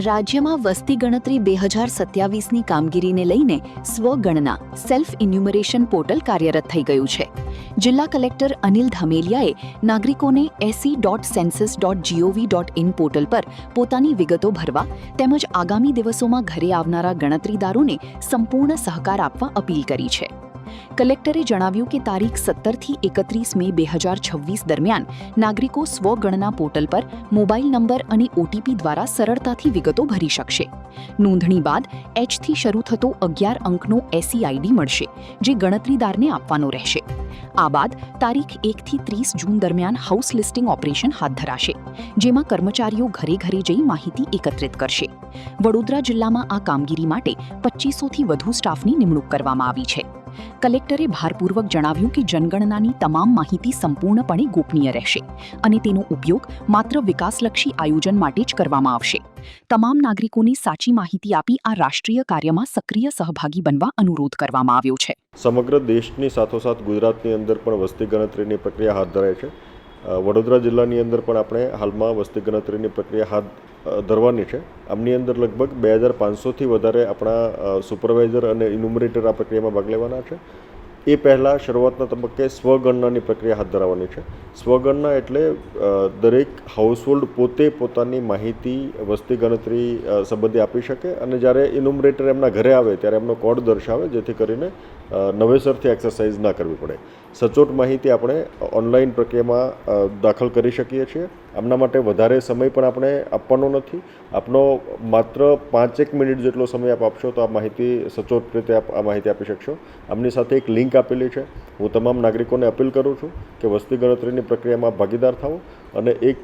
રાજ્યમાં વસ્તી ગણતરી 2027ની કામગીરીને લઈને સ્વગણના સેલ્ફ ઇન્યુમરેશન પોર્ટલ કાર્યરત થઈ ગયું છે. જિલ્લા કલેક્ટર અનિલ ધામેલિયાએ નાગરિકોને se.census.gov.in પોર્ટલ પર પોતાની વિગતો ભરવા તેમજ આગામી દિવસોમાં ઘરે આવનારા ગણતરીદારોને સંપૂર્ણ સહકાર આપવા અપીલ કરી છે. કલેક્ટરે જણાવ્યું કે તારીખ 17થી 31 મે 2026 દરમિયાન નાગરિકો સ્વગણના પોર્ટલ પર મોબાઈલ નંબર અને ઓટીપી દ્વારા સરળતાથી વિગતો ભરી શકશે. નોંધણી બાદ એચથી શરૂ થતો 11 અંકનો SEID મળશે, જે ગણતરીદારને આપવાનો રહેશે. આ બાદ તારીખ 1થી 30 જૂન દરમિયાન હાઉસ લિસ્ટિંગ ઓપરેશન હાથ ધરાશે, જેમાં કર્મચારીઓ ઘરે ઘરે જઈ માહિતી એકત્રિત કરશે. વડોદરા જિલ્લામાં આ કામગીરી માટે 2500થી વધુ સ્ટાફની નિમણૂક કરવામાં આવી છે. કલેક્ટરે ભારપૂર્વક જણાવ્યું કે જનગણનાની તમામ માહિતી સંપૂર્ણપણે ગોપનીય રહેશે અને તેનો ઉપયોગ માત્ર વિકાસલક્ષી આયોજન માટે જ કરવામાં આવશે. તમામ નાગરિકોને સાચી માહિતી આપી આ રાષ્ટ્રીય કાર્યમાં સક્રિય સહભાગી બનવા અનુરોધ કરવામાં આવ્યો છે. સમગ્ર દેશની સાથોસાથ ગુજરાતની અંદર પણ વસ્તી ગણતરીની પ્રક્રિયા હાથ ધરાય છે. વડોદરા જિલ્લાની અંદર પણ આપણે હાલમાં વસ્તી ગણતરીની પ્રક્રિયા હાથ ધરવાની છે. આમની અંદર લગભગ 2500થી વધારે આપણા સુપરવાઇઝર અને ઇન્યુમરેટર આ પ્રક્રિયામાં ભાગ લેવાના છે. એ પહેલાં શરૂઆતના તબક્કે સ્વગણનાની પ્રક્રિયા હાથ ધરાવવાની છે. સ્વગણના એટલે દરેક હાઉસહોલ્ડ પોતે પોતાની માહિતી વસ્તી ગણતરી સંબંધે આપી શકે અને જ્યારે ઇન્યુમરેટર એમના ઘરે આવે ત્યારે એમનો કોડ દર્શાવે, જેથી કરીને નવેસરથી એક્સરસાઇઝ ના કરવી પડે. સચોટ માહિતી આપણે ઓનલાઈન પ્રક્રિયામાં દાખલ કરી શકીએ છીએ. આમના માટે વધારે સમય પણ આપણે આપવાનો નથી. આપનો માત્ર 5-1 મિનિટ જેટલો સમય આપ આપશો તો આ માહિતી સચોટ રીતે આ માહિતી આપી શકશો. આમની સાથે એક લિંક આપેલી છે. હું તમામ નાગરિકોને અપીલ કરું છું કે વસ્તી ગણતરીની પ્રક્રિયામાં ભાગીદાર થાઓ અને એક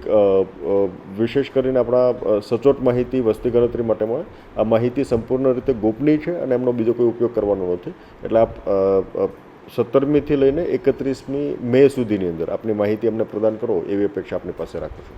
વિશેષ કરીને આપણા સચોટ માહિતી વસ્તી ગણતરી માટે મળે. આ માહિતી સંપૂર્ણ રીતે ગોપનીય છે અને એમનો બીજો કોઈ ઉપયોગ કરવાનો નથી. એટલે આપ 17મીથી લઈને 31મી મે સુધીની અંદર આપની માહિતી અમને પ્રદાન કરો એવી અપેક્ષા આપની પાસે રાખું છું.